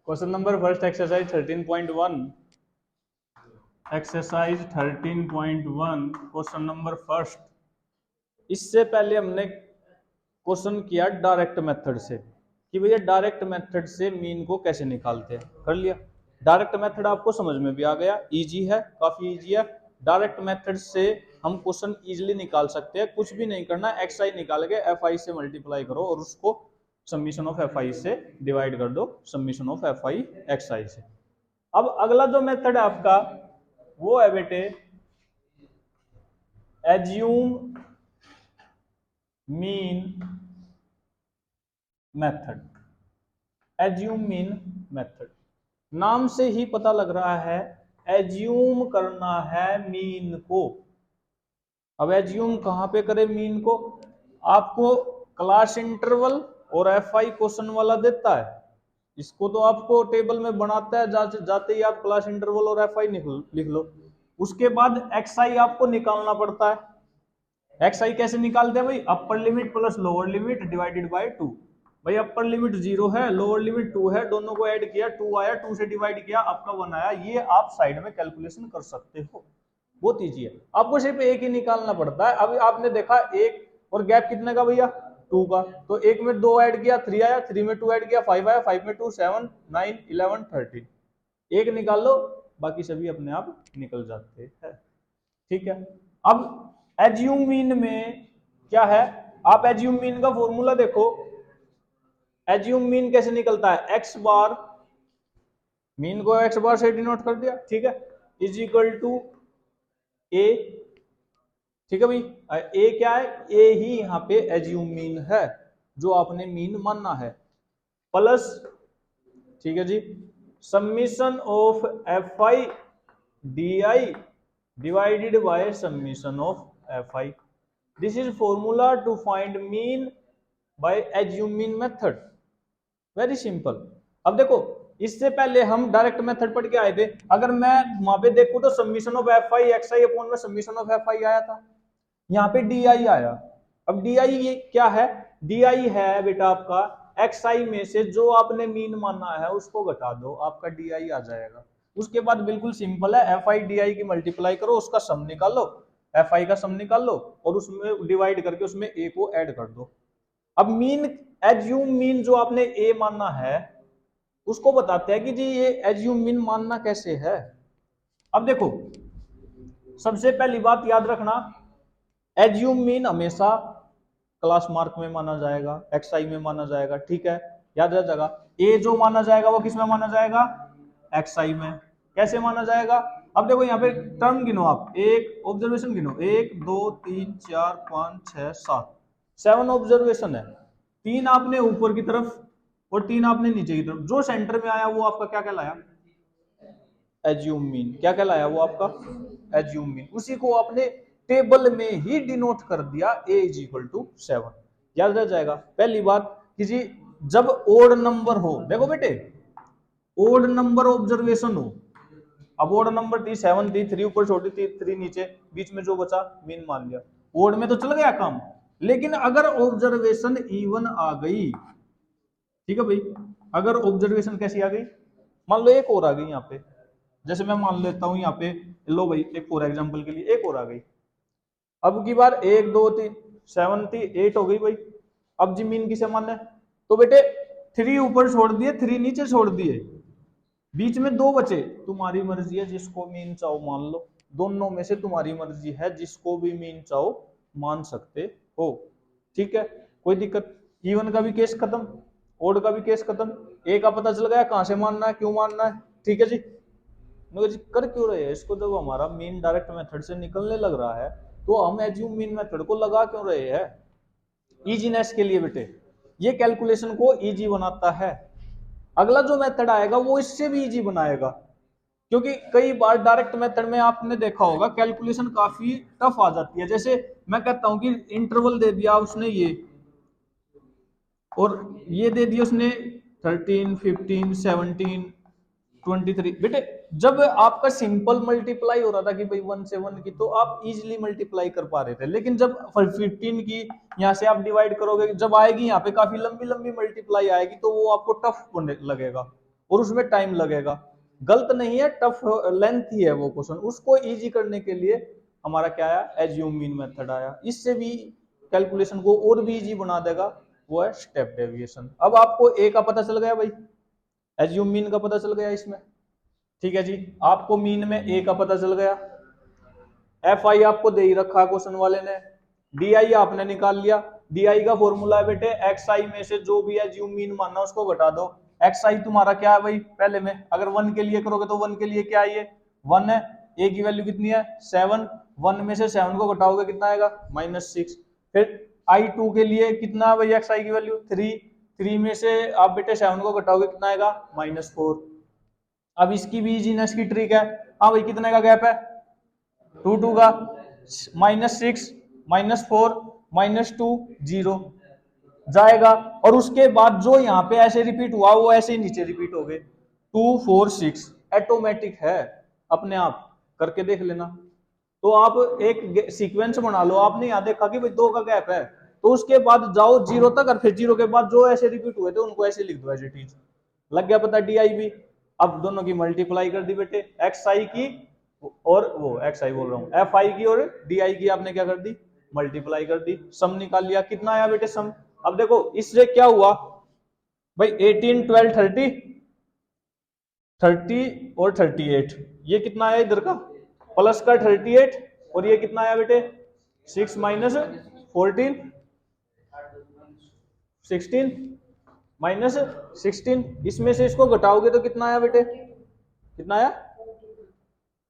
Question number first exercise 13.1। Exercise 13.1 question number first. इससे पहले हमने क्वेश्चन किया डायरेक्ट मेथड से कि भैया डायरेक्ट मेथड से मीन को कैसे निकालते हैं। कर लिया। डायरेक्ट मेथड आपको समझ में भी आ गया, इजी है, काफी इजी है। डायरेक्ट मेथड से हम क्वेश्चन इजीली निकाल सकते हैं। कुछ भी नहीं करना, एक्स आई निकाल के एफ आई से मल्टीप्लाई करो और उसको समीशन ऑफ एफ आई से डिवाइड कर दो summation of F I X I से। अब अगला जो मेथड है आपका वो है बेटे assume mean method. Assume mean method नाम से ही पता लग रहा है, एज्यूम करना है मीन को। अब एज्यूम कहां पे करें मीन को? आपको क्लास इंटरवल और एफ आई क्वेश्चन वाला देता है, इसको तो आपको टेबल में बनाता है, जाते ही आप क्लास इंटरवल और एफ आई लिख लो। उसके बाद एक्स आई आपको निकालना पड़ता है। एक्स आई कैसे निकालते हैं भाई? Upper limit plus lower limit divided by 2। भाई अपर लिमिट 0 है, लोअर लिमिट 2 है, दोनों को ऐड किया 2 आया, 2 से डिवाइड किया आपका 1 आया। ये आप साइड में कैलकुलेशन कर सकते हो, बहुत ईजी है। आपको सिर्फ एक ही निकालना पड़ता है। अभी आपने देखा एक और गैप कितने का भैया? 2 का। तो एक में 2 ऐड किया 3 आया, 3 में 2 ऐड किया 5 आया, 5 में 2 7 9 11 13। एक निकाल लो, बाकी सभी अपने आप निकल जाते हैं। ठीक है। अब एज्यूम मीन में क्या है? आप एज्यूम मीन का फॉर्मूला देखो। एज्यूम मीन कैसे निकलता है? एक्स बार, मीन को एक्स बार से डिनोट कर दिया, ठीक है, इज इक्वल टू ए। ठीक है भाई, ए क्या है? ए ही यहाँ पे एज्यूम मीन है, जो आपने मीन मानना है, प्लस, ठीक है जी, summation of F I D I divided by summation of F I. This is formula to find mean by assume mean method. Very simple. अब देखो, इससे पहले हम डायरेक्ट मेथड पढ़ के आए थे। अगर मैं वहां पे देखूं तो summation of F I X I upon में समीशन ऑफ एफ आई आया था, यहाँ पे डी आई आया। अब डी आई ये क्या है? डी आई है बेटा आपका एक्स आई में से जो आपने मीन माना है उसको घटा दो, आपका डी आई आ जाएगा। उसके बाद बिल्कुल सिंपल है, एफ आई डी आई की मल्टीप्लाई करो, उसका सम निकालो, एफ आई का सम निकाल लो और उसमें डिवाइड करके उसमें ए को ऐड कर दो। अब मीन, एज्यूम मीन जो आपने ए मानना है उसको बताते हैं कि जी ये एज्यूम मीन मानना कैसे है। अब देखो, सबसे पहली बात याद रखना, एज्यूम मीन हमेशा क्लास मार्क में माना जाएगा, एक्स आई में माना जाएगा, ठीक है, याद रह जाएगा। ए जो माना जाएगा वो किस में माना जाएगा? एक्स आई में। कैसे माना जाएगा? अब देखो यहाँ पे टर्म गिनो, आप एक ऑब्जर्वेशन गिनो, 1 2 3 4 5 6 7, 7 ऑब्जर्वेशन है। 3 आपने ऊपर की तरफ और 3 आपने नीचे की तरफ, जो सेंटर में आया वो आपका क्या कहलाया? Assume mean. क्या कहलाया वो आपका? Assume mean. उसी को आपने टेबल में ही डिनोट कर दिया, a इज इक्वल टू 7। याद रह जाएगा। पहली बात कि जी जब ओड नंबर हो, देखो बेटे, ओड नंबर ऑब्जर्वेशन हो, अब ओड नंबर थी 7 थी, 3 ऊपर छोटी थी 3 नीचे, बीच में जो बचा मीन मान लिया, ओड में तो चल गया काम। लेकिन अगर ऑब्जर्वेशन इवन आ गई, ठीक है भाई, अगर ऑब्जर्वेशन कैसी आ गई, मान लो एक और आ गई यहाँ पे, जैसे मैं मान लेता हूं यहाँ पे, लो भाई एक और एग्जांपल के लिए एक और आ गई। अब की बार 1 2 3 7 थी 8 हो गई भाई। अब जी मीन किसे मानना है? तो बेटे 3 ऊपर छोड़ दिए 3 नीचे छोड़ दिए, बीच में 2 बचे, तुम्हारी मर्जी है जिसको मीन चाहो मान लो, दोनों में से तुम्हारी मर्जी है, जिसको भी मीन चाहो मान सकते हो। ठीक है, कोई दिक्कत। इवन का भी केस खत्म, ओड का भी केस खत्म, ए का पता चल गया कहां से मानना है, क्यों मानना है। ठीक है जी, मगर जी कर क्यों रहे हैं इसको? जब हमारा मीन डायरेक्ट मेथड से निकलने लग रहा है तो हम एज्यूम मीन मेथड को लगा क्यों रहे हैं? इजीनेस के लिए बेटे, ये कैलकुलेशन को इजी बनाता है। अगला जो मेथड आएगा वो इससे भी इजी बनाएगा, क्योंकि कई बार डायरेक्ट मेथड में आपने देखा होगा कैलकुलेशन काफी टफ आ जाती है। जैसे मैं कहता हूं कि इंटरवल दे दिया उसने ये, और ये दे दिया उसने 13 15 17 23। बेटे जब आपका सिंपल मल्टीप्लाई हो रहा था कि भाई 1 से 1 की, तो आप इजीली मल्टीप्लाई कर पा रहे थे। लेकिन जब 15 की यहाँ से आप डिवाइड करोगे, जब आएगी यहाँ पे काफी लंबी लंबी मल्टीप्लाई आएगी तो वो आपको टफ लगेगा। और उसमें टाइम लगेगा। गलत नहीं है, टफ लेंथ ही है वो क्वेश्चन। उसको इजी करने के लिए हमारा क्या आया, एज्यूम मीन मेथड आया। इससे भी कैलकुलेशन को और भी इजी बना देगा, वो है स्टेप डेविएशन। अब आपको ए का पता चल गया भाई, एज्यूम मीन का पता चल गया इसमें, ठीक है जी। आपको मीन में ए का पता चल गया, एफ आई आपको दे ही रखा क्वेश्चन वाले ने, डी आई आपने निकाल लिया। डी आई का फॉर्मूला है बेटे, एक्स आई में से जो भी एज्यूम मीन मानना उसको घटा दो। एक्स आई तुम्हारा क्या है भाई, पहले में अगर 1 के लिए करोगे तो 1 के लिए क्या है, ये 1 है। ए की वैल्यू कितनी है 7, 1 में से 7 को घटाओगे कितना आएगा -6। फिर आई 2 के लिए कितना है भाई, एक्स आई की वैल्यू 3, 3 में से आप बेटे 7 को घटाओगे कितना आएगा -4। अब इसकी भी इजीनेस की ट्रिक है, हाँ भाई कितने का गैप है, 2 2 का, -6 -4 -2 0 जाएगा। और उसके बाद जो यहाँ पे ऐसे रिपीट हुआ वो ऐसे ही नीचे रिपीट हो गए, 2 4 6 ऑटोमेटिक है, अपने आप करके देख लेना। तो आप एक सीक्वेंस बना लो, आपने यहाँ देखा कि भाई 2 का गैप है, तो उसके बाद जाओ 0 तक और फिर 0 के बाद जो ऐसे रिपीट हुए थे उनको ऐसे लिख दो एज इट इज। लग गया पता डी आई भी। अब दोनों की मल्टीप्लाई कर दी बेटे, एक्स आई की और वो एक्स आई बोल रहा हूँ, एफ आई की और डी आई की आपने क्या कर दी, मल्टीप्लाई कर दी, सम निकाल लिया। कितना आया बेटे सम, अब देखो इससे क्या हुआ भाई, 18 12 30 30 और 38, ये कितना आया इधर का प्लस का 38, और ये कितना आया बेटे 6 माइनस 14 16 -16, इसमें से इसको घटाओगे तो कितना आया बेटे, कितना आया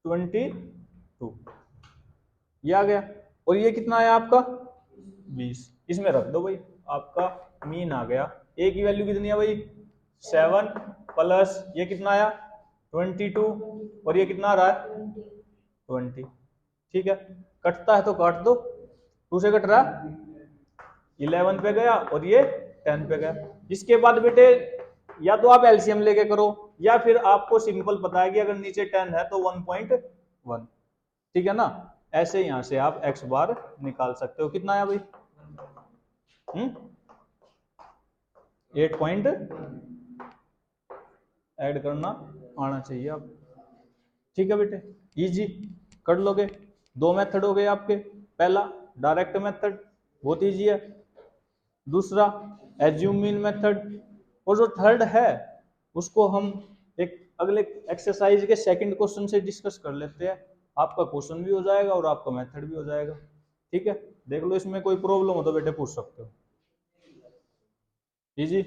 22, ये आ गया। और ये कितना आया आपका 20, इसमें रख दो भाई, आपका मीन आ गया। ए की वैल्यू कितनी है भाई 7 प्लस ये कितना आया 22, और ये कितना आ रहा है 20, ठीक है। कटता है तो काट दो, 2 से कट रहा, 11 पे गया और ये 10 पे गया। इसके बाद बेटे या तो आप एलसीएम लेके करो, या फिर आपको सिंपल पता है कि अगर नीचे 10 है तो 1.1, ठीक है ना। ऐसे यहां से आप एक्स बार निकाल सकते हो। कितना आया भाई 8 पॉइंट ऐड करना आना चाहिए आप, ठीक है बेटे, इजी कर लोगे। 2 मेथड हो गए आपके, पहला डायरेक्ट मेथड बहुत इजी है, दूसरा एज्यूम मीन मेथड, और जो थर्ड है उसको हम एक अगले एक्सरसाइज के सेकंड क्वेश्चन से डिस्कस कर लेते हैं। आपका क्वेश्चन भी हो जाएगा और आपका मेथड भी हो जाएगा, ठीक है। देख लो इसमें कोई प्रॉब्लम हो तो बेटे पूछ सकते हो, इजी।